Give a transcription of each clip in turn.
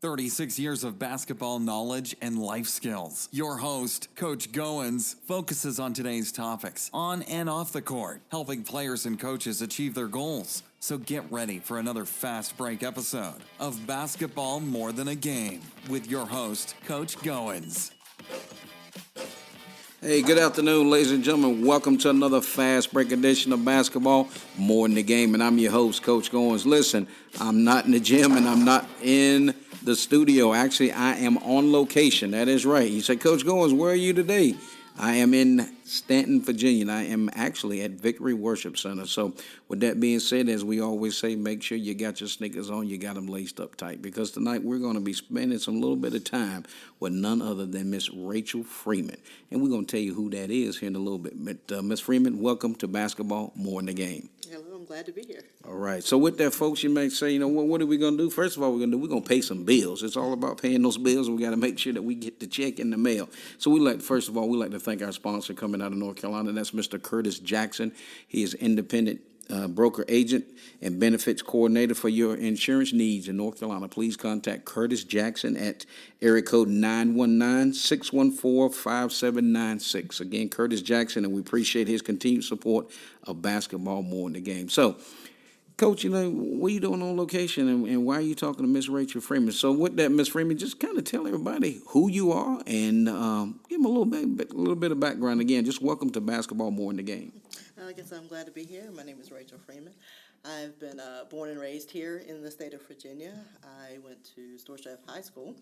36 years of basketball knowledge and life skills. Your host, Coach Goins, focuses on today's topics on and off the court, helping players and coaches achieve their goals. So get ready for another fast break episode of Basketball More Than a Game with your host, Coach Goins. Hey, good afternoon, ladies and gentlemen. Welcome to another fast break edition of Basketball More Than a Game, and I'm your host, Coach Goins. Listen, I'm not in the gym and I'm not in the studio. Actually, I am on location. That is right. You say, Coach Goins, where are you today? I am in Stanton, Virginia, and I am actually at Victory Worship Center. So with that being said, as we always say, make sure you got your sneakers on, you got them laced up tight, because tonight we're going to be spending some little bit of time with none other than Miss Rachal Freeman. And we're going to tell you who that is here in a little bit. But Miss Freeman, welcome to Basketball More Than a Game. Hello, I'm glad to be here. All right. So with that, folks, you may say, what are we going to do? First of all, we're going to pay some bills. It's all about paying those bills, and we got to make sure that we get the check in the mail. So we like to thank our sponsor coming out of North Carolina. That's Mr. Curtis Jackson. He is independent broker agent and benefits coordinator for your insurance needs in North Carolina. Please contact Curtis Jackson at area code 919-614-5796. Again, Curtis Jackson, and we appreciate his continued support of Basketball More Than a Game. So, Coach, what are you doing on location, and why are you talking to Miss Rachal Freeman? So with that, Miss Freeman, just kind of tell everybody who you are and give them a little bit of background. Again, just welcome to Basketball More Than a Game. I guess I'm glad to be here. My name is Rachal Freeman. I've been born and raised here in the state of Virginia. I went to Storchef High School,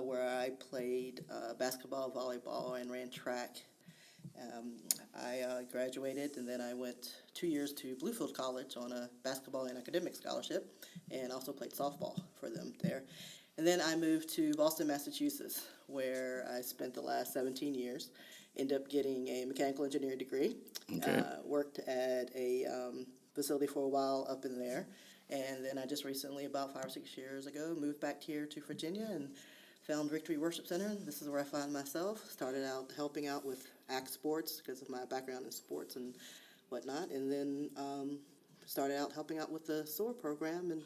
where I played basketball, volleyball, and ran track. I graduated, and then I went 2 years to Bluefield College on a basketball and academic scholarship, and also played softball for them there. And then I moved to Boston, Massachusetts, where I spent the last 17 years. Ended up getting a mechanical engineering degree. Okay. Worked at a facility for a while up in there. And then I just recently, about 5 or 6 years ago, moved back here to Virginia and found Victory Worship Center. This is where I find myself. Started out helping out with ACT sports because of my background in sports and whatnot. And then started out helping out with the SOAR program, and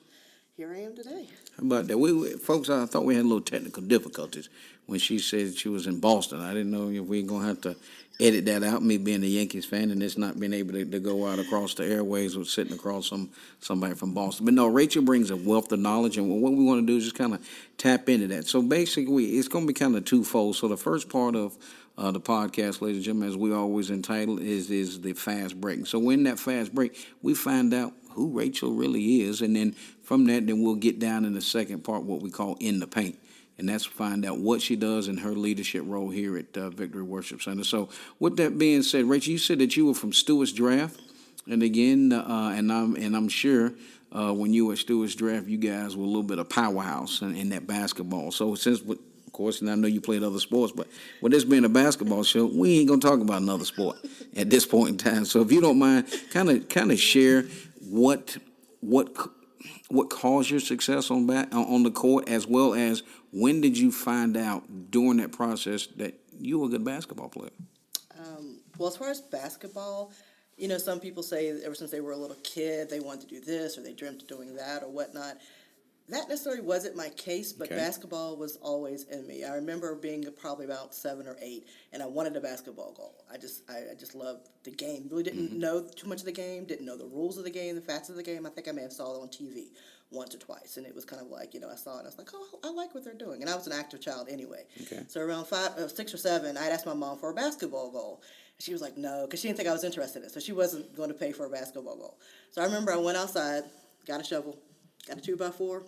here I am today. How about that? Folks, I thought we had a little technical difficulties when she said she was in Boston. I didn't know if we were going to have to edit that out, me being a Yankees fan, and it's not being able to go out across the airways or sitting across somebody from Boston. But no, Rachel brings a wealth of knowledge, and what we want to do is just kind of tap into that. So basically, it's going to be kind of twofold. So the first part of the podcast, ladies and gentlemen, as we always entitle, is the fast break. So in that fast break, we find out who Rachal really is, and then from that, then we'll get down in the second part, what we call In the Paint. And that's find out what she does in her leadership role here at Victory Worship Center. So with that being said, Rachal, you said that you were from Stewart's Draft. And again, I'm sure when you were at Stewart's Draft, you guys were a little bit of powerhouse in that basketball. So since, of course, and I know you played other sports, but with this being a basketball show, we ain't going to talk about another sport at this point in time. So if you don't mind, kind of share what caused your success on the court, as well as when did you find out during that process that you were a good basketball player? Well, as far as basketball, some people say ever since they were a little kid, they wanted to do this or they dreamt of doing that or whatnot. That necessarily wasn't my case, but basketball was always in me. I remember being probably about 7 or 8, and I wanted a basketball goal. I just loved the game. Really didn't know too much of the game, didn't know the rules of the game, the facts of the game. I think I may have saw it on TV once or twice, and it was kind of like, I saw it, and I was like, oh, I like what they're doing. And I was an active child anyway. Okay. So around 6 or 7, I'd asked my mom for a basketball goal. And she was like, no, because she didn't think I was interested in it, so she wasn't going to pay for a basketball goal. So I remember I went outside, got a shovel, got a 2x4,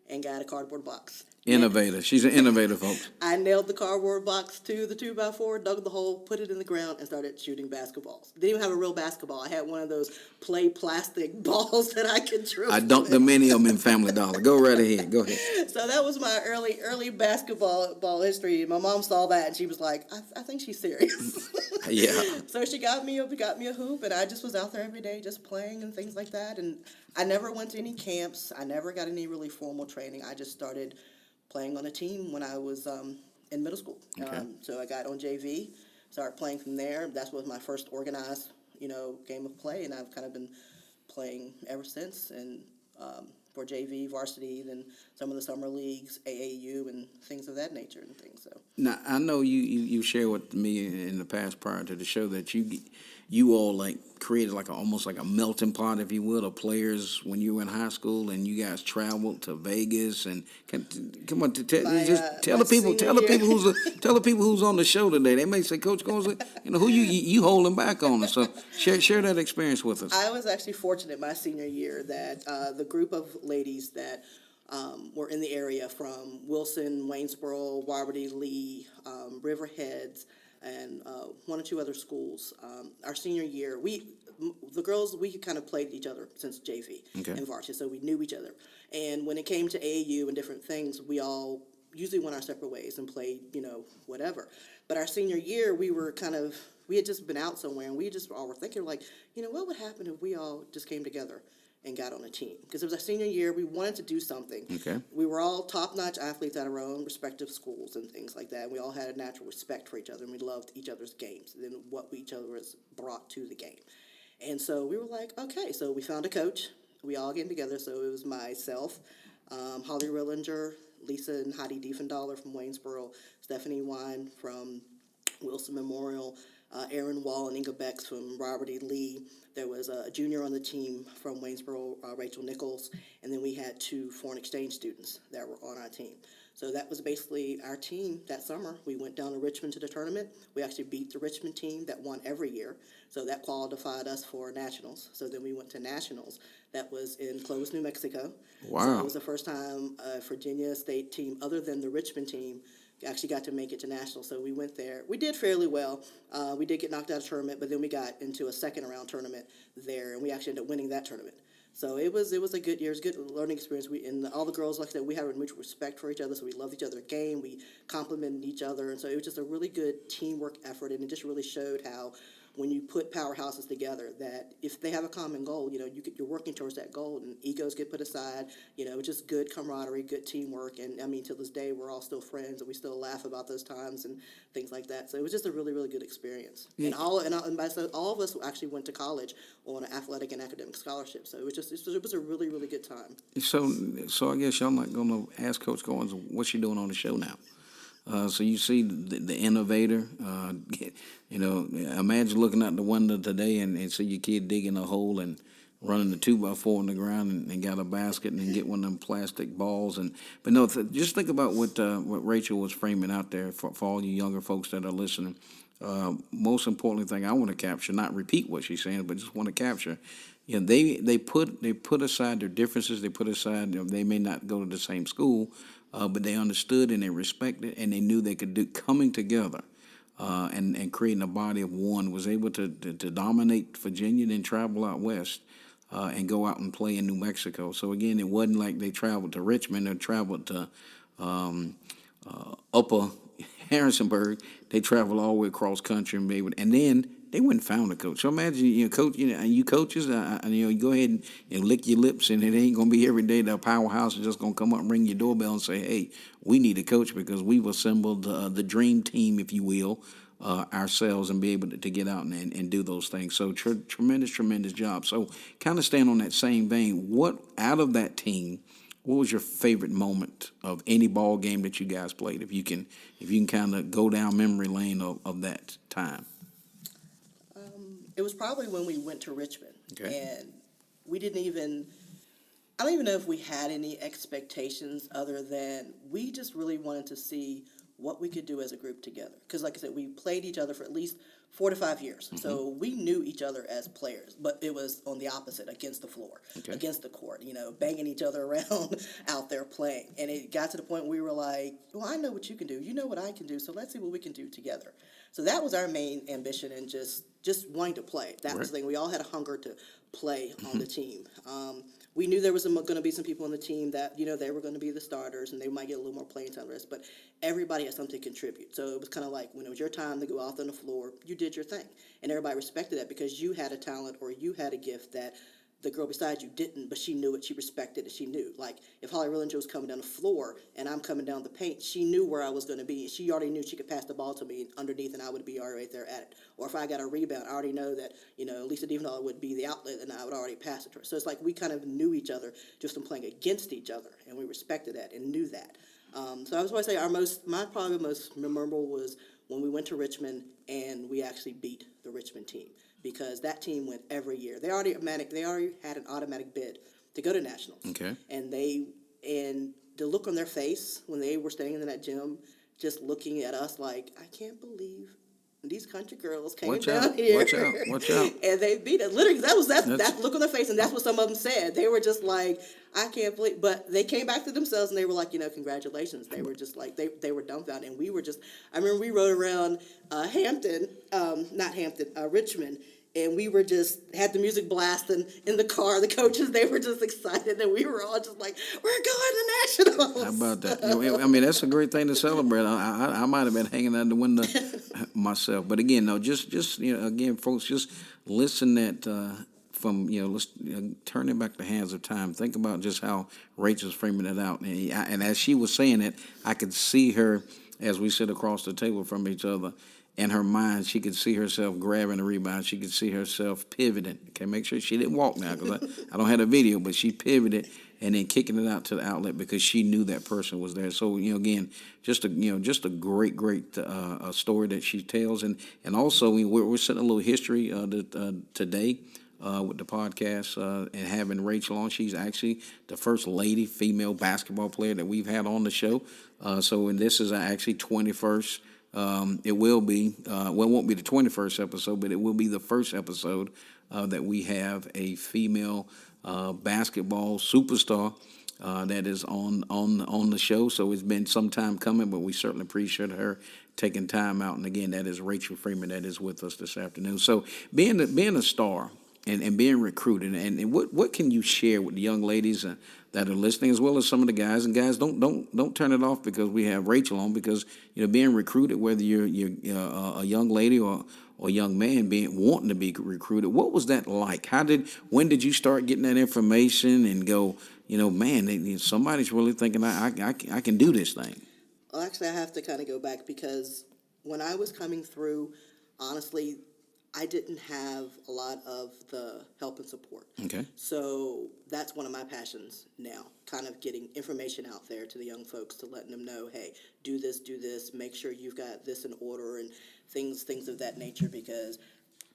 and got a cardboard box. Innovator. She's an innovator, folks. I nailed the cardboard box to the 2x4, dug the hole, put it in the ground, and started shooting basketballs. Didn't even have a real basketball. I had one of those play plastic balls that I could drill. I dunked the many of them in Family Dollar. Go right ahead. Go ahead. So that was my early basketball history. My mom saw that, and she was like, I think she's serious. Yeah. So she got me a hoop, and I just was out there every day just playing and things like that. And I never went to any camps. I never got any really formal training. I just started playing on a team when I was in middle school. Okay. So I got on JV, started playing from there. That was my first organized, game of play, and I've kind of been playing ever since. And for JV, varsity, then some of the summer leagues, AAU, and things of that nature and things. So Now, I know you shared with me in the past prior to the show that you all like created like almost like a melting pot, if you will, of players when you were in high school, and you guys traveled to Vegas and come on, tell the people tell the people who's on the show today. They may say, Coach Goins, who you holding back on us. So share that experience with us. I was actually fortunate my senior year that the group of ladies that were in the area from Wilson, Waynesboro, Waverly, Lee, Riverheads, and one or two other schools. Our senior year, the girls, we kind of played each other since JV and varsity, so we knew each other. And when it came to AAU and different things, we all usually went our separate ways and played, whatever. But our senior year, we had just been out somewhere, and we just all were thinking, like, what would happen if we all just came together and got on a team? Because it was our senior year, we wanted to do something. Okay. We were all top-notch athletes at our own respective schools and things like that. We all had a natural respect for each other, and we loved each other's games and what each other was brought to the game. And so we were like, okay, so we found a coach. We all came together, so it was myself, Holly Rillinger, Lisa and Heidi Diefendaler from Waynesboro, Stephanie Wine from Wilson Memorial, Aaron Wall and Inga Becks from Robert E. Lee. There was a junior on the team from Waynesboro, Rachel Nichols, and then we had 2 foreign exchange students that were on our team. So that was basically our team that summer. We went down to Richmond to the tournament. We actually beat the Richmond team that won every year. So that qualified us for nationals. So then we went to nationals. That was in Clovis, New Mexico. Wow. So it was the first time a Virginia State team, other than the Richmond team, actually got to make it to nationals. So we went there. We did fairly well. We did get knocked out of the tournament, but then we got into a second-round tournament there, and we actually ended up winning that tournament. So it was a good year. It was a good learning experience. And all the girls, like I said, we had a mutual respect for each other, so we loved each other's game. We complimented each other, and so it was just a really good teamwork effort, and it just really showed how when you put powerhouses together, that if they have a common goal, you're working towards that goal, and egos get put aside. Just good camaraderie, good teamwork, and I mean, to this day, we're all still friends, and we still laugh about those times and things like that. So it was just a really, really good experience. Yeah. And all of us actually went to college on an athletic and academic scholarship. So it was a really, really good time. So I guess y'all not gonna ask Coach Goins what she doing on the show now. So you see the innovator, imagine looking out the window today and see your kid digging a hole and running the 2x4 in the ground and got a basket and then get one of them plastic balls. But no, just think about what Rachel was framing out there for all you younger folks that are listening. Most importantly thing I want to capture, not repeat what she's saying, but just want to capture. They put aside their differences. They put aside, they may not go to the same school, but they understood and they respected and they knew they could do coming together and creating a body of one, was able to dominate Virginia, then travel out west and go out and play in New Mexico. So again, it wasn't like they traveled to Richmond or traveled to Upper Harrisonburg. They traveled all the way across country and then they went and found a coach. So imagine, coach, you coaches, you go ahead and lick your lips, and it ain't gonna be every day that powerhouse is just gonna come up and ring your doorbell and say, "Hey, we need a coach," because we've assembled the dream team, if you will, ourselves, and be able to get out and do those things. So tremendous job. So kind of staying on that same vein, what out of that team, what was your favorite moment of any ball game that you guys played? If you can kind of go down memory lane of that time. It was probably when we went to Richmond, okay. And we I don't even know if we had any expectations other than we just really wanted to see what we could do as a group together. Because like I said, we played each other for at least 4 to 5 years. Mm-hmm. So we knew each other as players, but it was on the opposite, against the floor, against the court, banging each other around out there playing. And it got to the point where we were like, well, I know what you can do. You know what I can do. So let's see what we can do together. So that was our main ambition, and just wanting to play. That was the thing. We all had a hunger to play on the team. We knew there was going to be some people on the team that, they were going to be the starters and they might get a little more playing time, but everybody had something to contribute. So it was kind of like when it was your time to go out on the floor, you did your thing. And everybody respected that because you had a talent or you had a gift that the girl beside you didn't, but she knew it, she respected it, she knew. Like, if Holly Rillinger was coming down the floor and I'm coming down the paint, she knew where I was going to be. She already knew she could pass the ball to me underneath and I would be already right there at it. Or if I got a rebound, I already know that, Lisa Diefendahl would be the outlet and I would already pass it to her. So it's like we kind of knew each other just from playing against each other, and we respected that and knew that. So I was going to say my probably most memorable was when we went to Richmond and we actually beat the Richmond team, because that team went every year. They already had an automatic bid to go to nationals. Okay. And the look on their face when they were standing in that gym, just looking at us like, I can't believe these country girls came down here. Watch out. And they beat it. Literally, that look on their face, and that's what some of them said. They were just like, I can't believe. But they came back to themselves, and they were like, congratulations. They were just like, they were dumbfounded. And we were just, I remember we rode around Richmond, and we were just, had the music blasting in the car. The coaches, they were just excited, and we were all just like, we're going to nationals. How about that? I mean, that's a great thing to celebrate. I might have been hanging out the window myself. But again, no, just again, folks, just listen from, let's turn it back the hands of time. Think about just how Rachel's framing it out. And as she was saying it, I could see her as we sit across the table from each other. In her mind, she could see herself grabbing the rebound. She could see herself pivoting. Okay, make sure she didn't walk now, because I don't have a video, but she pivoted and then kicking it out to the outlet because she knew that person was there. So again, just a great story that she tells, and also we're setting a little history today with the podcast and having Rachel on. She's actually the first lady female basketball player that we've had on the show. And this is actually 21st. It will be, it won't be the 21st episode, but it will be the first episode that we have a female basketball superstar that is on the show. So it's been some time coming, but we certainly appreciate her taking time out. And again, that is Rachel Freeman that is with us this afternoon. So being a star and being recruited, and what can you share with the young ladies that are listening, as well as some of the guys? And guys, don't turn it off because we have Rachel on, because being recruited, whether you're a young lady or a young man wanting to be recruited, what was that like? When did you start getting that information and go, man, somebody's really thinking I can do this thing? Well, actually, I have to kind of go back, because when I was coming through, honestly, I didn't have a lot of the help and support. Okay. So that's one of my passions now, kind of getting information out there to the young folks, to letting them know, hey, do this, make sure you've got this in order, and things of that nature, because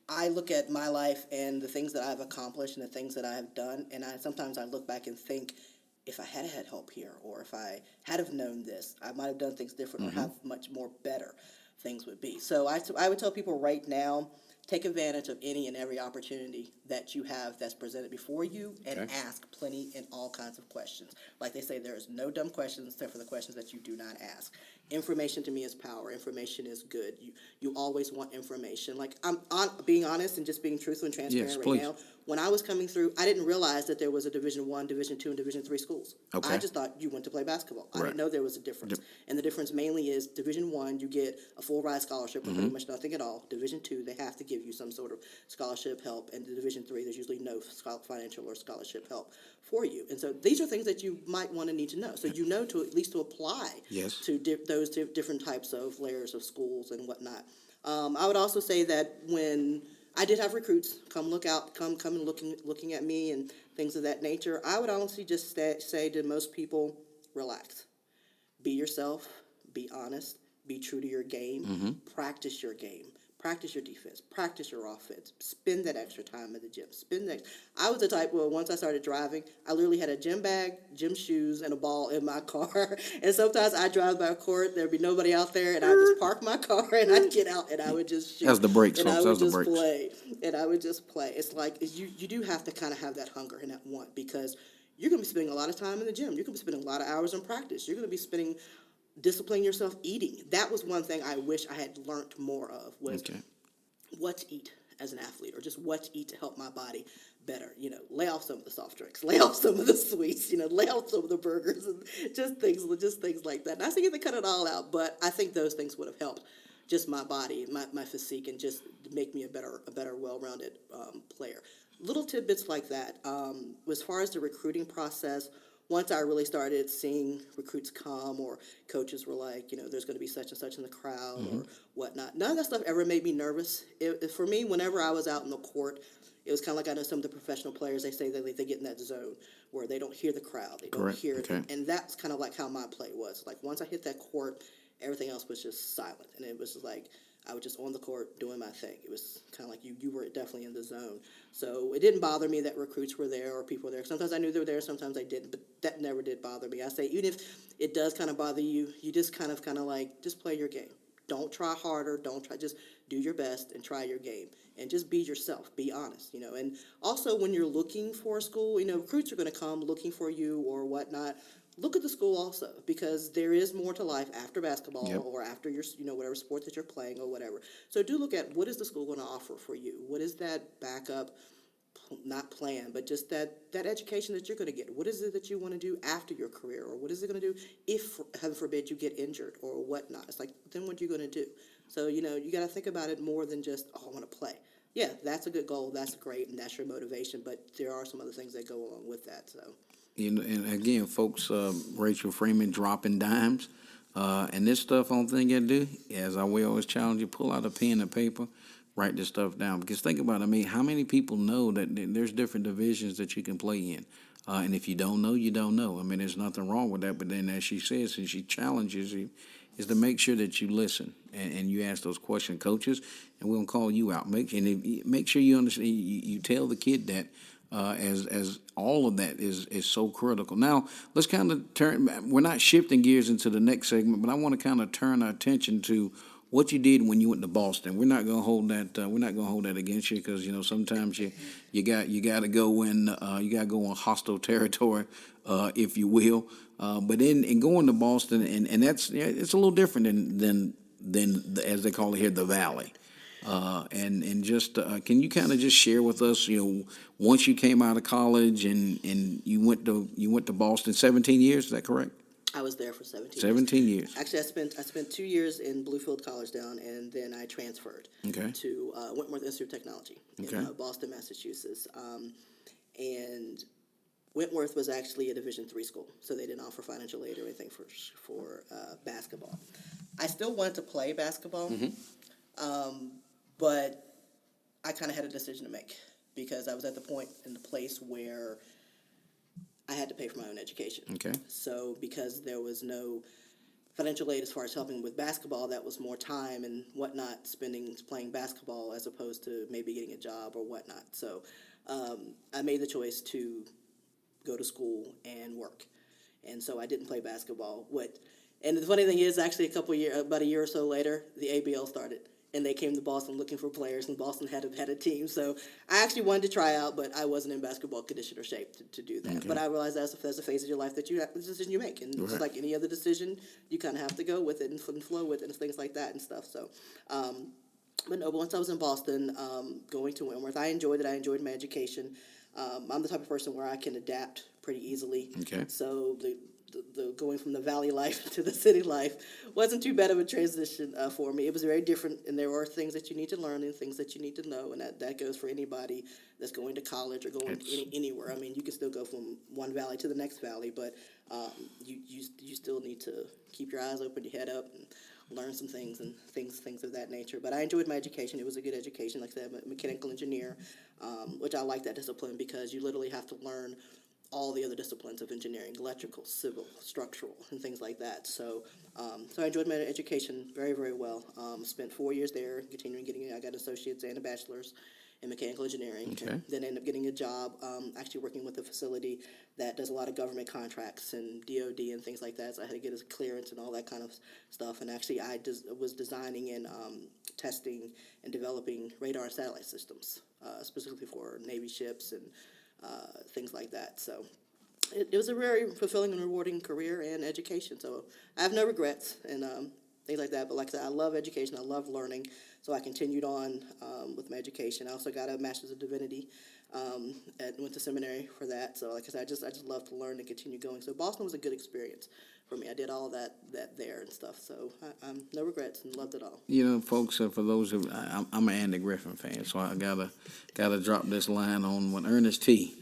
I look at my life and the things that I've accomplished and the things that I have done, and sometimes I look back and think, if I had had help here, or if I had have known this, I might have done things different, or how much more better things would be. So I would tell people right now, take advantage of any and every opportunity that you have that's presented before you, and ask plenty and all kinds of questions. Like they say, there is no dumb questions except for the questions that you do not ask. Information to me is power. Information is good. You always want information. Like, I'm being honest and just being truthful and transparent now. When I was coming through, I didn't realize that there was a Division I, Division II, and Division III schools. Okay. I just thought you went to play basketball. I didn't know there was a difference. And the difference mainly is Division I, you get a full ride scholarship, or pretty much nothing at all. Division II, they have to give you some sort of scholarship help. And the Division III, there's usually no financial or scholarship help for you. And so these are things that you might want to need to know. So to at least to apply to those different types of layers of schools and whatnot. I would also say that when I did have recruits come and looking at me and things of that nature, I would honestly just say to most people, relax. Be yourself, be honest, be true to your game, practice your game. Practice your defense. Practice your offense. Spend that extra time at the gym. I was the type where once I started driving, I literally had a gym bag, gym shoes, and a ball in my car. And sometimes I'd drive by a court, there'd be nobody out there, and I'd just park my car, and I'd get out, and I would just shoot. That's the breaks, folks. That's the breaks. And I would just play. It's like you do have to kind of have that hunger and that want, because you're going to be spending a lot of time in the gym. You're going to be spending a lot of hours in practice. You're going to be spending disciplining yourself eating. That was one thing I wish I had learned more of, was what to eat as an athlete, or just what to eat to help my body better. Lay off some of the soft drinks, lay off some of the sweets, lay off some of the burgers, and just things like that. Not saying to cut it all out, but I think those things would have helped just my body, my physique, and just make me a better well-rounded player. little tidbits like that. As far as the recruiting process, once I really started seeing recruits come, or coaches were like, there's going to be such and such in the crowd or whatnot. None of that stuff ever made me nervous. For me, whenever I was out in the court, it was kind of like, I know some of the professional players, they say that they get in that zone where they don't hear the crowd, they don't Correct. hear it. Okay. And that's kind of like how my play was. Like, once I hit that court, everything else was just silent. And it was just like, I was just on the court doing my thing. It was kind of like you were definitely in the zone. So it didn't bother me that recruits were there or people were there. Sometimes I knew they were there, sometimes I didn't, but that never did bother me. I say, even if it does kind of bother you, you just kind of like, just play your game. Don't try harder. Just do your best and try your game. And just be yourself. Be honest, And also, when you're looking for a school, recruits are going to come looking for you or whatnot. Look at the school also, because there is more to life after basketball. Yep. Or after your, whatever sport that you're playing or whatever. So do look at, what is the school going to offer for you? What is that backup, not plan, but just that education that you're going to get? What is it that you want to do after your career? Or what is it going to do if, heaven forbid, you get injured or whatnot? It's like, then what are you going to do? So, you got to think about it more than just, I want to play. Yeah, that's a good goal. That's great, and that's your motivation. But there are some other things that go along with that. So, And again, folks, Rachel Freeman dropping dimes. And this stuff, only thing you do, as we always challenge you, pull out a pen and paper, write this stuff down. Because think about it, how many people know that there's different divisions that you can play in? And if you don't know, you don't know. There's nothing wrong with that. But then, as she says, and she challenges you, is to make sure that you listen and you ask those questions, coaches, and we'll call you out. Make sure you understand. You tell the kid that. As all of that is so critical. Now, let's kind of turn. We're not shifting gears into the next segment, but I want to kind of turn our attention to what you did when you went to Boston. We're not going to hold that. We're not going to hold that against you, because sometimes you got to go in. You got to go on hostile territory, if you will. But in going to Boston, and that's it's a little different than as they call it here, the Valley. And just can you kind of just share with us, once you came out of college and you went to Boston, 17 years, is that correct? I was there for 17 years. 17 years. Actually, I spent 2 years in Bluefield College down, and then I transferred to Wentworth Institute of Technology in Boston, Massachusetts. And Wentworth was actually a Division III school, so they didn't offer financial aid or anything for basketball. I still wanted to play basketball, but I kind of had a decision to make, because I was at the point in the place where I had to pay for my own education. Okay. So because there was no financial aid as far as helping with basketball, that was more time and whatnot, spending playing basketball as opposed to maybe getting a job or whatnot. So I made the choice to go to school and work. And so I didn't play basketball. And the funny thing is, actually, about a year or so later, the ABL started. And they came to Boston looking for players, and Boston had a team. So I actually wanted to try out, but I wasn't in basketball condition or shape to do that. Okay. But I realized that's a phase of your life that the decision you make. And just like any other decision, you kind of have to go with it and flow with it and things like that and stuff. So, but no, once I was in Boston, going to Wentworth, I enjoyed it. I enjoyed my education. I'm the type of person where I can adapt pretty easily. Okay. So the going from the valley life to the city life wasn't too bad of a transition for me. It was very different, and there are things that you need to learn and things that you need to know, and that goes for anybody that's going to college or going anywhere. You can still go from one valley to the next valley, but you still need to keep your eyes open, your head up, and learn some things and things of that nature. But I enjoyed my education. It was a good education. Like I said, I'm a mechanical engineer, which I like that discipline, because you literally have to learn all the other disciplines of engineering: electrical, civil, structural, and things like that. So I enjoyed my education very, very well. Spent 4 years there, I got associates and a bachelor's in mechanical engineering. Okay. Then ended up getting a job, actually working with a facility that does a lot of government contracts and DOD and things like that. So I had to get a clearance and all that kind of stuff. And actually, I was designing and testing and developing radar and satellite systems, specifically for Navy ships and things like that. So it was a very fulfilling and rewarding career and education. So I have no regrets and things like that. But like I said, I love education. I love learning. So I continued on with my education. I also got a Master's of Divinity and went to seminary for that. So like I said, I just love to learn and continue going. So Boston was a good experience for me. I did all that there and stuff. So I'm no regrets and loved it all. Folks, for those who, I'm an Andy Griffin fan, so I gotta drop this line on when Ernest T.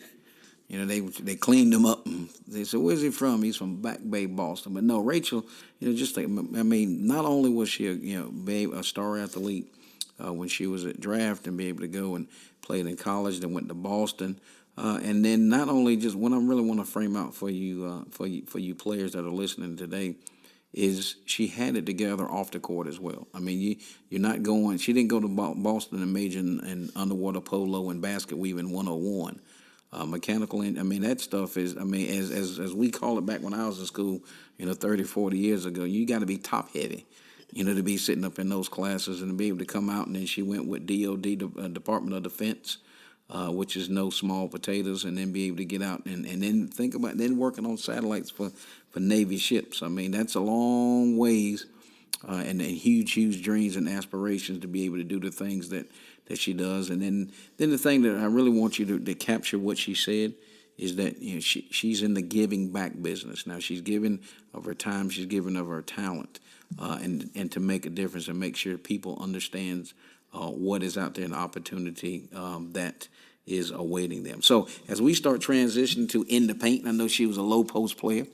They cleaned him up. And they said, "Where's he from?" He's from Back Bay, Boston. But no, Rachel, not only was she a star athlete when she was at draft and be able to go and played in college, then went to Boston, and then not only just what I really want to frame out for you players that are listening today is she had it together off the court as well. I mean, you're not going. She didn't go to Boston and major in underwater polo and basket weaving 101. Mechanical, that stuff is, as we call it back when I was in school, 30, 40 years ago, you got to be top heavy, to be sitting up in those classes and to be able to come out. And then she went with DOD, Department of Defense, which is no small potatoes, and then be able to get out and then think about then working on satellites for Navy ships. That's a long ways and huge dreams and aspirations to be able to do the things that she does. And then the thing that I really want you to capture what she said is that she's in the giving back business. Now she's giving of her time, she's giving of her talent, and to make a difference and make sure people understands what is out there and the opportunity that is awaiting them. So as we start transitioning to in the paint, I know she was a low post player.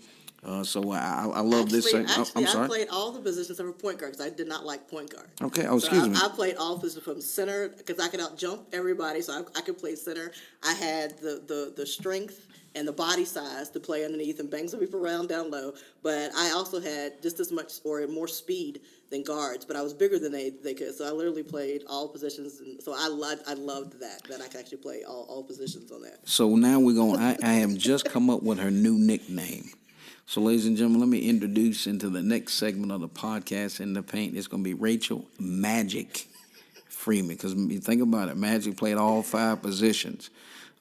So I love this. I'm sorry. I played all the positions except for point guard because I did not like point guard. Okay. Oh, excuse me. I played all positions from center because I could out jump everybody, so I could play center. I had the strength and the body size to play underneath and bang some people around down low. But I also had just as much or more speed than guards, but I was bigger than they could. So I literally played all positions, and so I loved that I could actually play all positions on that. So now we're going. I have just come up with her new nickname. So, ladies and gentlemen, let me introduce into the next segment of the podcast, In the Paint. It's going to be Rachel Magic Freeman. Because you think about it, Magic played all 5 positions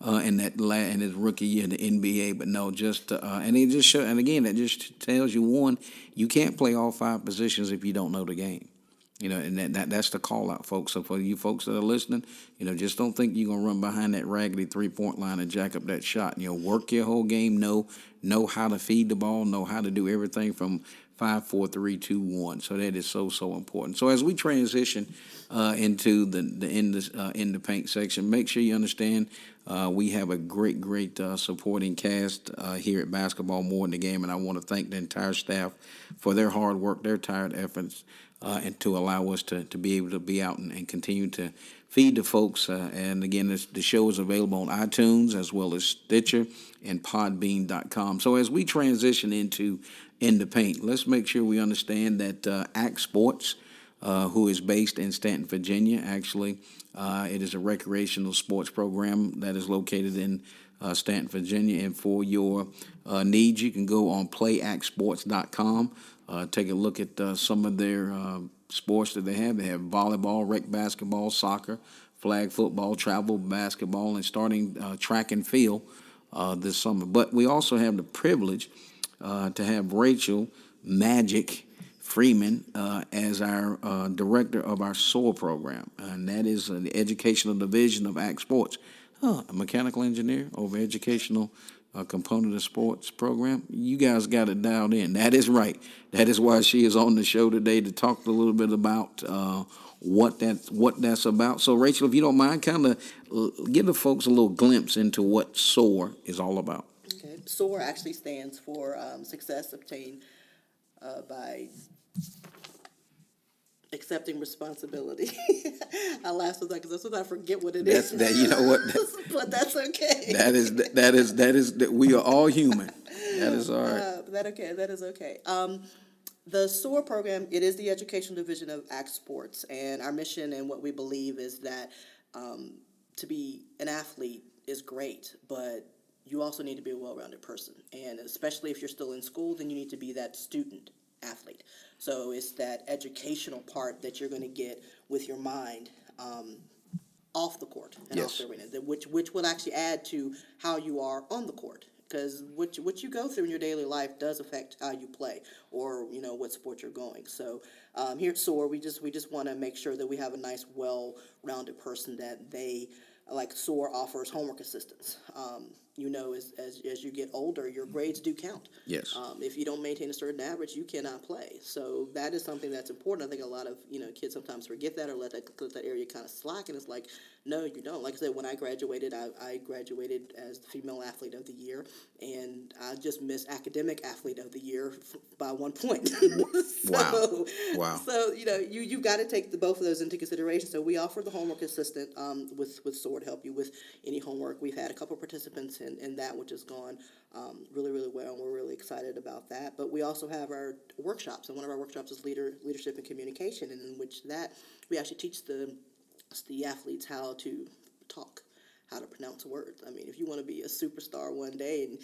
in his rookie year in the NBA. But no, and it just show, and again, that just tells you, one, you can't play all 5 positions if you don't know the game. And that's the call out, folks. So for you folks that are listening, just don't think you're going to run behind that raggedy 3-point line and jack up that shot. Work your whole game, know how to feed the ball, know how to do everything from 5, 4, 3, 2, 1. So that is so important. So as we transition into the in the paint section, make sure you understand we have a great supporting cast here at Basketball More Than the Game, and I want to thank the entire staff for their hard work, their tired efforts, and to allow us to be able to be out and continue to feed the folks. And again, the show is available on iTunes as well as Stitcher and Podbean.com. So as we transition into In the Paint, let's make sure we understand that Act Sports, who is based in Stanton, Virginia, actually, it is a recreational sports program that is located in Stanton, Virginia. And for your needs, you can go on playactsports.com. Take a look at some of their sports that they have. They have volleyball, rec basketball, soccer, flag football, travel basketball, and starting track and field this summer. But we also have the privilege to have Rachel Magic Freeman as our director of our SOAR program, and that is the educational division of Act Sports. A mechanical engineer over educational component of sports program. You guys got it dialed in. That is right. That is why she is on the show today to talk a little bit about what that's about. So, Rachel, if you don't mind, kind of give the folks a little glimpse into what SOAR is all about. Okay. SOAR actually stands for success obtained by accepting responsibility. I laugh sometimes because sometimes I forget what it is. That, you know what? But that's okay. That is we are all human. That is all right. That is okay. The SOAR program, it is the educational division of Act Sports, and our mission and what we believe is that to be an athlete is great, but you also need to be a well-rounded person, and especially if you're still in school, then you need to be that student athlete. So it's that educational part that you're going to get with your mind off the court and off the arena, which will actually add to how you are on the court. Because what you go through in your daily life does affect how you play, or what sport you're going. So here at SOAR, we just want to make sure that we have a nice, well-rounded person that they like. SOAR offers homework assistance. as you get older, your grades do count. Yes. If you don't maintain a certain average, you cannot play. So that is something that's important. I think a lot of kids sometimes forget that or let that area kind of slack, and it's like, no, you don't. Like I said, when I graduated, I graduated as the female athlete of the year, and I just missed academic athlete of the year by 1 point. Wow. Wow. So you've got to take both of those into consideration. So we offer the homework assistant with SOAR to help you with any homework. We've had a couple participants in that, which has gone really, really well, and we're really excited about that. But we also have our workshops, and one of our workshops is leadership and communication, and in which that we actually teach the athletes how to talk, how to pronounce words. I mean, if you want to be a superstar one day and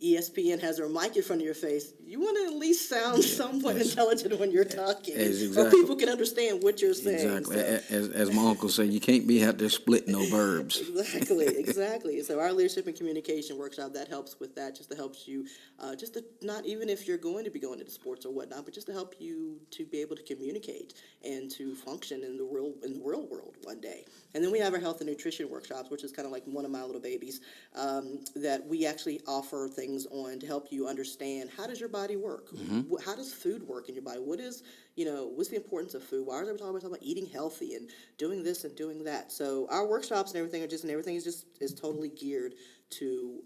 ESPN has their mic in front of your face, you want to at least sound somewhat intelligent when you're talking, or people can understand what you're saying. Exactly. So, as my uncle said, you can't be out there splitting no verbs. Exactly. So our leadership and communication workshop, that helps with that, just to help you, just to not even if you're going to be going into sports or whatnot, but just to help you to be able to communicate and to function in the real world one day. And then we have our health and nutrition workshops, which is kind of like one of my little babies, that we actually offer things on to help you understand, how does your body work? Mm-hmm. How does food work in your body? What's the importance of food? Why are they talking about eating healthy and doing this and doing that? So our workshops and everything is totally geared to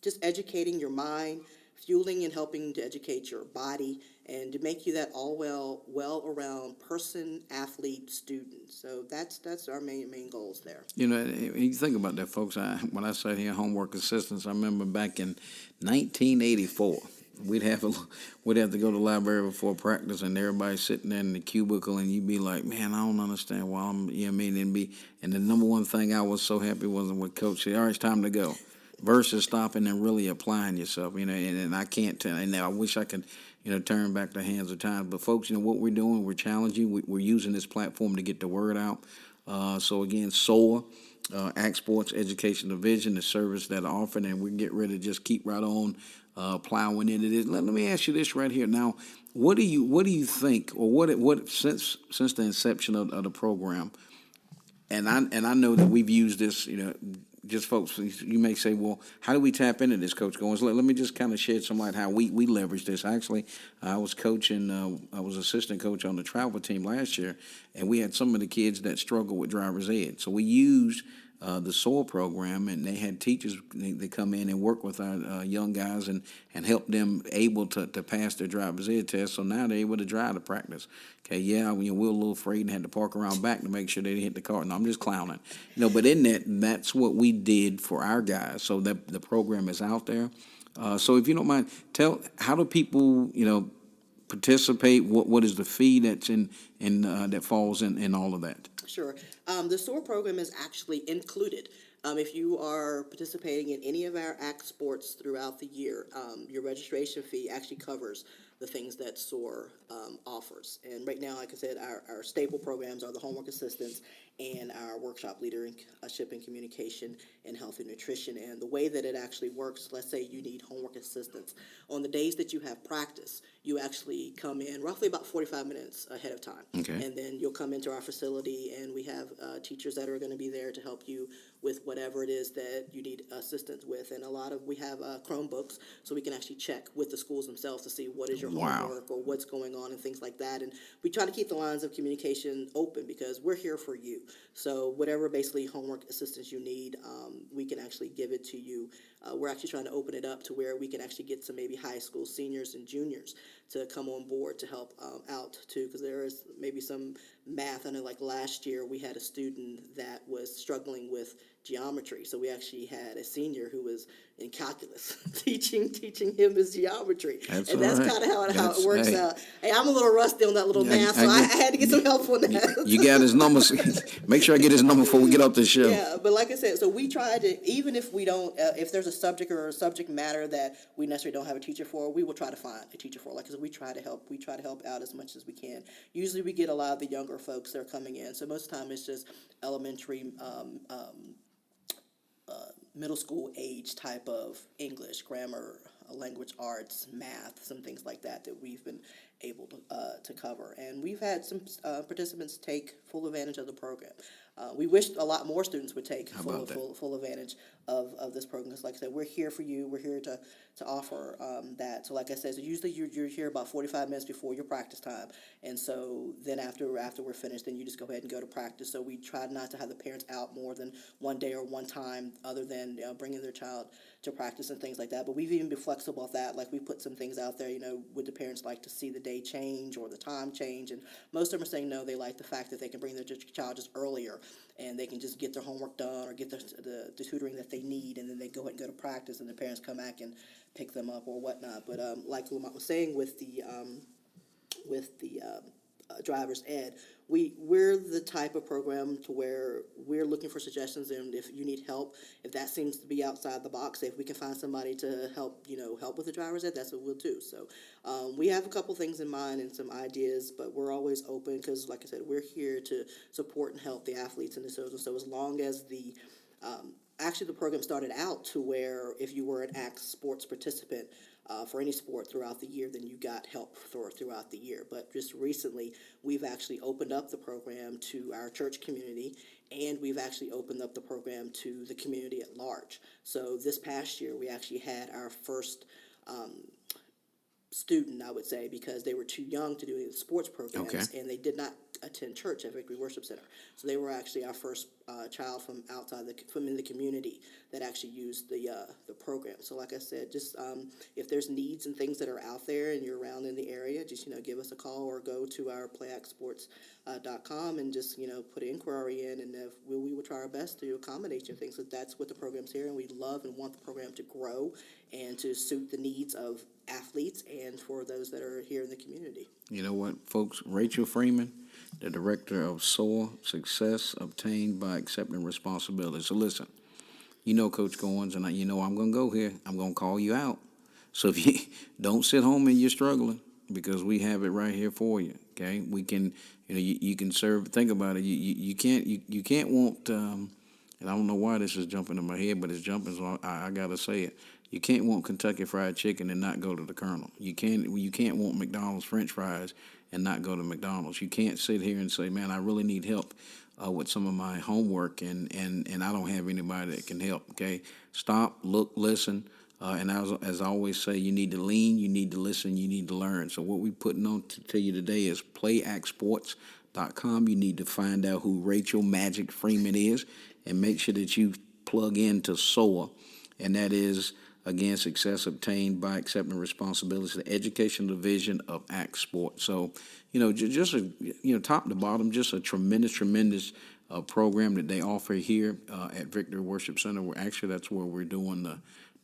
just educating your mind, fueling and helping to educate your body, and to make you that all well-around person, athlete, student. So that's our main goals there. You think about that, folks. When I say here homework assistants, I remember back in 1984, we'd have to go to the library before practice, and everybody's sitting there in the cubicle, and you'd be like, man, I don't understand why I'm, and the number one thing I was so happy was when Coach said, all right, it's time to go. Versus stopping and really applying yourself, and I can't tell, and I wish I could, turn back the hands of time. But folks, what we're doing, we're challenging, we're using this platform to get the word out. So again, SOAR, Act Sports Education Division, the service that are offered, and we get ready to just keep right on plowing into this. Let me ask you this right here. Now, what do you think, or what since the inception of the program, and I know that we've used this, just folks, you may say, well, how do we tap into this, Coach Goins? Let me just kind of shed some light how we leverage this. Actually, I was assistant coach on the travel team last year, and we had some of the kids that struggle with driver's ed. So we used the SOAR program, and they had teachers, they come in and work with our young guys and help them able to pass their driver's ed test. So now they're able to drive to practice. Okay, yeah, we were a little afraid and had to park around back to make sure they didn't hit the car. No, I'm just clowning. But in that's what we did for our guys. So that the program is out there. So if you don't mind, how do people, participate? What is the fee that's in that falls in all of that? Sure. The SOAR program is actually included. If you are participating in any of our ACT sports throughout the year, your registration fee actually covers the things that SOAR offers. And right now, like I said, our staple programs are the homework assistance and our workshop leadership and communication and health and nutrition. And the way that it actually works, let's say you need homework assistance. On the days that you have practice, you actually come in roughly about 45 minutes ahead of time. Okay. And then you'll come into our facility, and we have teachers that are going to be there to help you with whatever it is that you need assistance with. And we have Chromebooks, so we can actually check with the schools themselves to see what is your homework or what's going on and things like that. And we try to keep the lines of communication open because we're here for you. So whatever basically homework assistance you need, we can actually give it to you. We're actually trying to open it up to where we can actually get some maybe high school seniors and juniors to come on board to help out too, because there is maybe some math. I know like last year we had a student that was struggling with geometry, so we actually had a senior who was in calculus teaching him his geometry. That's kind of how it works out. Hey, I'm a little rusty on that little math, so I had to get some help on that. You got his numbers. Make sure I get his number before we get off the show. Yeah, but like I said, so we try to, even if we don't, if there's a subject or a subject matter that we necessarily don't have a teacher for, we will try to find a teacher for. Like I said, we try to help out as much as we can. Usually we get a lot of the younger folks that are coming in, so most of the time it's just elementary, middle school age type of English, grammar, language arts, math, some things like that we've been able to cover. And we've had some participants take full advantage of the program. We wish a lot more students would take full advantage of this program, because like I said, we're here for you. We're here to offer that. So like I said, so usually you're here about 45 minutes before your practice time, and so then after we're finished, then you just go ahead and go to practice. So we try not to have the parents out more than one day or one time, other than bringing their child to practice and things like that. But we've even been flexible with that. Like we put some things out there, would the parents like to see the day change or the time change? And most of them are saying no, they like the fact that they can bring their child just earlier, and they can just get their homework done or get the tutoring that they need, and then they go ahead and go to practice, and the parents come back and pick them up or whatnot. But like Lamont was saying with the driver's ed, we're the type of program to where we're looking for suggestions, and if you need help, if that seems to be outside the box, if we can find somebody to help with the driver's ed, that's what we'll do. So we have a couple things in mind and some ideas, but we're always open, because like I said, we're here to support and help the athletes and the children. So as long as actually the program started out to where if you were an ACT sports participant for any sport throughout the year, then you got help throughout the year. But just recently, we've actually opened up the program to our church community, and we've actually opened up the program to the community at large. So this past year, we actually had our first student, I would say, because they were too young to do any of the sports programs, and they did not attend church at Victory Worship Center. So they were actually our first child from outside from in the community that actually used the program. So like I said, just if there's needs and things that are out there and you're around in the area, just give us a call or go to our playactsports.com and just put an inquiry in, and we will try our best to accommodate you and things. So that's what the program's here, and we love and want the program to grow and to suit the needs of athletes and for those that are here in the community. You know what, folks? Rachel Freeman, the director of SOAR, Success Obtained by Accepting Responsibility. So listen, Coach Goins, and I'm going to go here. I'm going to call you out. So if you don't sit home and you're struggling, because we have it right here for you. Okay, we can, you can serve. Think about it. You can't want. And I don't know why this is jumping in my head, but it's jumping. So I gotta say it. You can't want Kentucky Fried Chicken and not go to the Colonel. You can't want McDonald's French fries and not go to McDonald's. You can't sit here and say, man, I really need help with some of my homework, and I don't have anybody that can help. Okay, stop, look, listen. And as I always say, you need to lean, you need to listen, you need to learn. So what we're putting on to you today is playactsports.com. You need to find out who Rachel Magic Freeman is, and make sure that you plug into SOAR, and that is, again, Success Obtained by Accepting Responsibility, the educational division of ACT Sports. So, just top to bottom, just a tremendous program that they offer here at Victory Worship Center. That's where we're doing the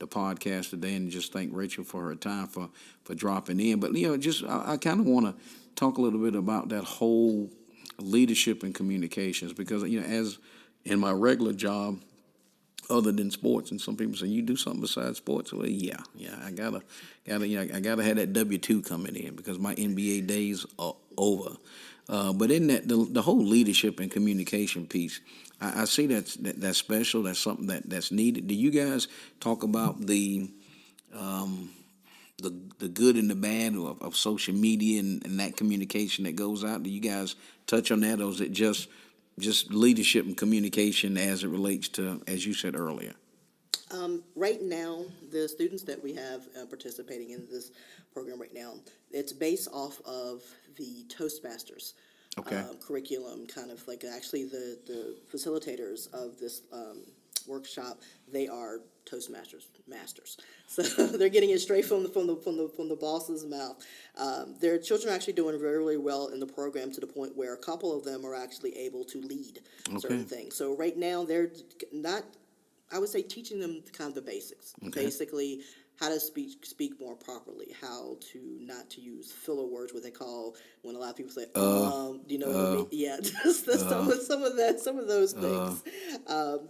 podcast today, and just thank Rachel for her time for dropping in. But I kind of want to talk a little bit about that whole leadership and communications, because as in my regular job, other than sports, and some people say, you do something besides sports? Well, yeah, I gotta have that W-2 coming in, because my NBA days are over. But in that, the whole leadership and communication piece, I see that's special. That's something that's needed. Do you guys talk about the good and the bad of social media and that communication that goes out? Do you guys touch on that, or is it just leadership and communication as it relates to, as you said earlier? Right now, the students that we have participating in this program right now, it's based off of the Toastmasters curriculum, kind of like actually the facilitators of this workshop, they are Toastmasters masters. So they're getting it straight from the boss's mouth. Their children are actually doing very, really well in the program, to the point where a couple of them are actually able to lead certain things. So right now they're not, I would say, teaching them kind of the basics. Basically, how to speak more properly, how to not to use filler words, what they call, when a lot of people say, what I mean? Yeah, just some of those things.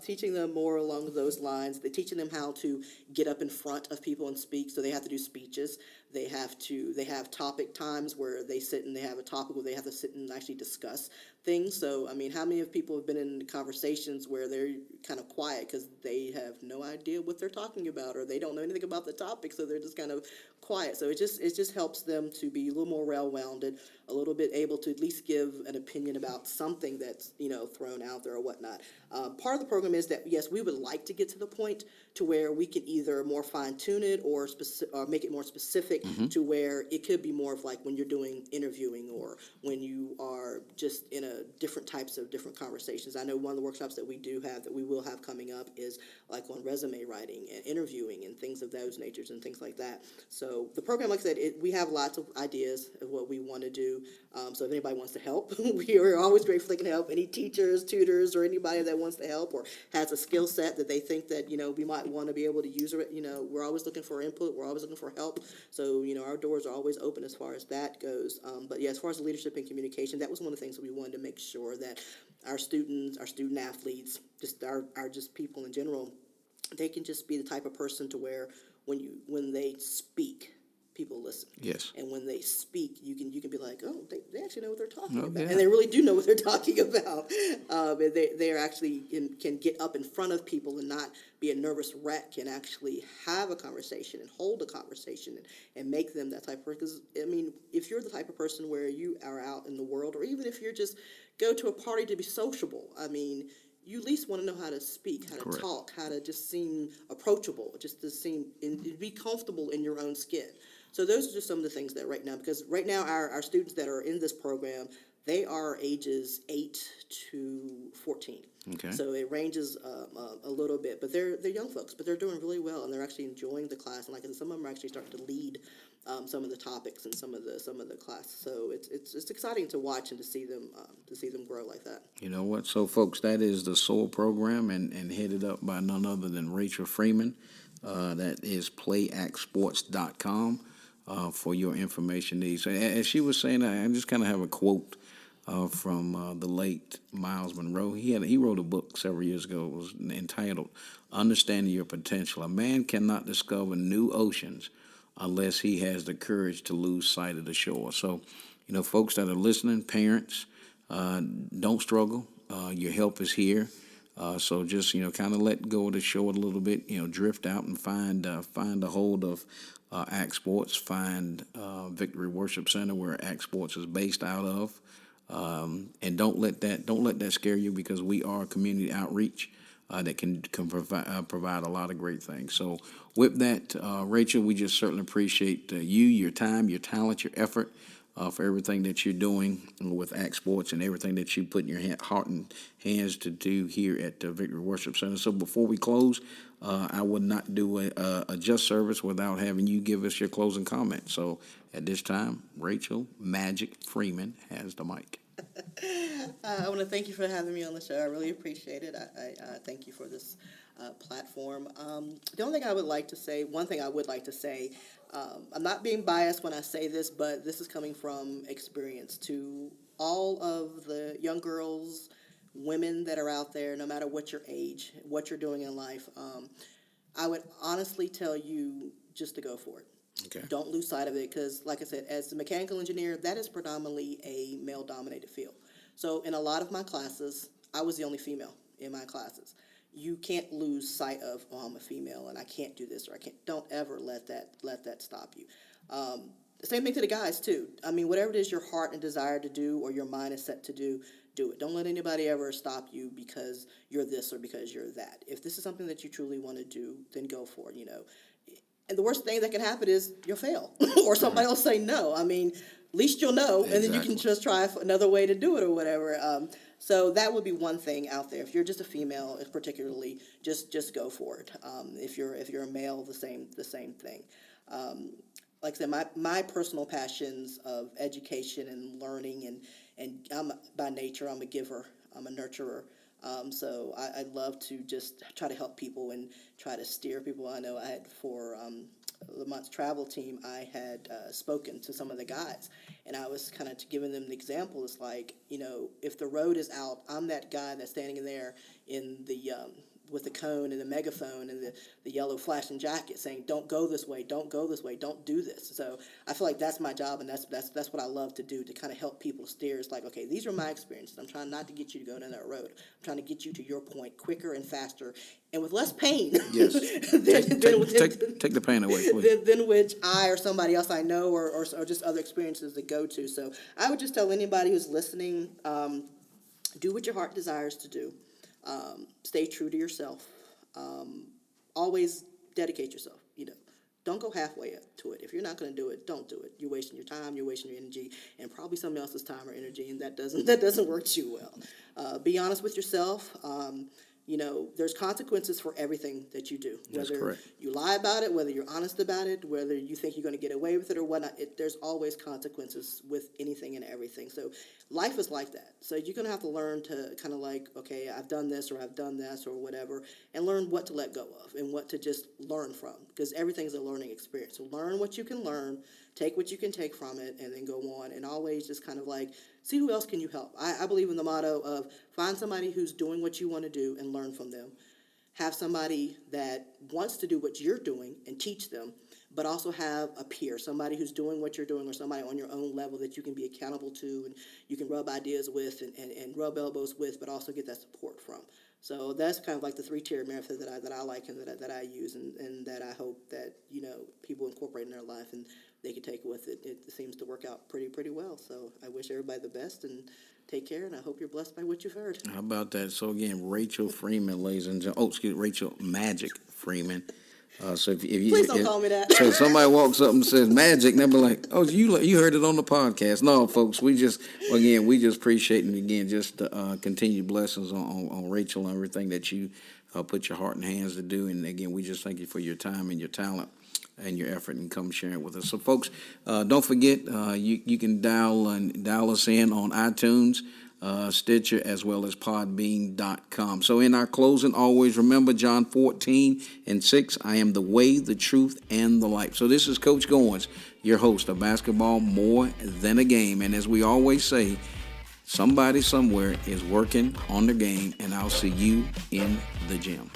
Teaching them more along those lines. They're teaching them how to get up in front of people and speak. So they have to do speeches. They have topic times where they sit and they have a topic where they have to sit and actually discuss things. So, I mean, how many of people have been in conversations where they're kind of quiet because they have no idea what they're talking about, or they don't know anything about the topic, so they're just kind of quiet. So it just helps them to be a little more well-rounded, a little bit able to at least give an opinion about something that's thrown out there or whatnot. Part of the program is that yes, we would like to get to the point to where we can either more fine-tune it or make it more specific to where it could be more of like when you're doing interviewing or when you are just in a different types of different conversations. I know one of the workshops that we do have that we will have coming up is like on resume writing and interviewing and things of those natures and things like that. So the program, like I said, we have lots of ideas of what we want to do. So if anybody wants to help, we are always grateful they can help. Any teachers, tutors, or anybody that wants to help or has a skill set that they think that we might want to be able to use it. We're always looking for input. We're always looking for help. So our doors are always open as far as that goes. But yeah, as far as leadership and communication, that was one of the things that we wanted to make sure that our students, our student athletes, just our just people in general, they can just be the type of person to where when they speak, people listen. Yes. And when they speak, you can be like, oh, they actually know what they're talking about. Yeah. And they really do know what they're talking about. And they are actually can get up in front of people and not be a nervous wreck and actually have a conversation and hold a conversation and make them that type of person. Because, I mean, if you're the type of person where you are out in the world, or even if you're just go to a party to be sociable, I mean, you at least want to know how to speak, how to Correct. talk, how to just seem approachable, just to seem and be comfortable in your own skin. So those are just some of the things that right now, because right now our students that are in this program, they are ages 8 to 14. Okay. So it ranges a little bit, but they're young folks, but they're doing really well, and they're actually enjoying the class. And like I said, some of them are actually starting to lead some of the topics and some of the class. So it's exciting to watch and to see them grow like that. You know what? So, folks, that is the SOAR program and headed up by none other than Rachel Freeman. That is playactsports.com for your information needs. As she was saying, I just kind of have a quote from the late Miles Monroe. He wrote a book several years ago. It was entitled "Understanding Your Potential." A man cannot discover new oceans unless he has the courage to lose sight of the shore. So, folks that are listening, parents, don't struggle. Your help is here. So just kind of let go of the shore a little bit. Drift out and find a hold of Act Sports. Find Victory Worship Center where Act Sports is based out of. And don't let that scare you, because we are community outreach that can provide a lot of great things. So with that, Rachel, we just certainly appreciate you, your time, your talent, your effort for everything that you're doing with Act Sports and everything that you put in your heart and hands to do here at the Victory Worship Center. So before we close, I would not do a just service without having you give us your closing comment. So at this time, Rachel Magic Freeman has the mic. I want to thank you for having me on the show. I really appreciate it. I thank you for this platform. The only thing I would like to say, I'm not being biased when I say this, but this is coming from experience to all of the young girls, women that are out there, no matter what your age, what you're doing in life. I would honestly tell you just to go for it. Okay. Don't lose sight of it, because, like I said, as a mechanical engineer, that is predominantly a male-dominated field. So in a lot of my classes, I was the only female in my classes. You can't lose sight of, oh, I'm a female and I can't do this, or I can't. Don't ever let that stop you. The same thing to the guys too. I mean, whatever it is your heart and desire to do, or your mind is set to do it. Don't let anybody ever stop you because you're this or because you're that. If this is something that you truly want to do, then go for it. And the worst thing that can happen is you'll fail, or somebody will say no. I mean, at least you'll know, and then you can just try another way to do it or whatever. So that would be one thing out there. If you're just a female, particularly, just go for it. If you're a male, the same thing. Like I said, my personal passions of education and learning, and I'm by nature, I'm a giver, I'm a nurturer. So I love to just try to help people and try to steer people. I know I had for Lamont's travel team, I had spoken to some of the guys, and I was kind of giving them the example. It's like, if the road is out, I'm that guy that's standing there in with the cone and the megaphone and the yellow flashing jacket saying, don't go this way, don't go this way, don't do this. So I feel like that's my job, and that's what I love to do, to kind of help people steer. It's like, okay, these are my experiences. I'm trying not to get you to go down that road. I'm trying to get you to your point quicker and faster and with less pain. Yes. Take the pain away, please. Than which I or somebody else I know or just other experiences to go to. So I would just tell anybody who's listening, do what your heart desires to do. Stay true to yourself. Always dedicate yourself. Don't go halfway to it. If you're not going to do it, don't do it. You're wasting your time. You're wasting your energy, and probably somebody else's time or energy, and that doesn't work too well. Be honest with yourself. There's consequences for everything that you do. That's Whether correct. you lie about it, whether you're honest about it, whether you think you're going to get away with it or whatnot, there's always consequences with anything and everything. So life is like that. So you're going to have to learn to kind of like, okay, I've done this or I've done this or whatever, and learn what to let go of and what to just learn from, because everything's a learning experience. So learn what you can learn, take what you can take from it, and then go on, and always just kind of like see who else can you help. I believe in the motto of find somebody who's doing what you want to do and learn from them. Have somebody that wants to do what you're doing and teach them, but also have a peer, somebody who's doing what you're doing or somebody on your own level that you can be accountable to and you can rub ideas with and rub elbows with, but also get that support from. So that's kind of like the 3-tier method that I like and that I use and that I hope that people incorporate in their life and they can take with it. It seems to work out pretty well. So I wish everybody the best and take care, and I hope you're blessed by what you've heard. How about that? So again, Rachel Freeman, ladies and gentlemen. Rachel Magic Freeman. So if you Please don't call me that. So if somebody walks up and says Magic, and they'll be like, "Oh, you heard it on the podcast." No, folks, we just appreciate and again just continued blessings on Rachel and everything that you put your heart and hands to do. And again, we just thank you for your time and your talent and your effort and come sharing with us. So folks, don't forget, you can dial us in on iTunes, Stitcher, as well as podbean.com. So in our closing, always remember John 14:6, I am the way, the truth, and the life. So this is Coach Goins, your host of Basketball More Than a Game. And as we always say, somebody somewhere is working on the game, and I'll see you in the gym.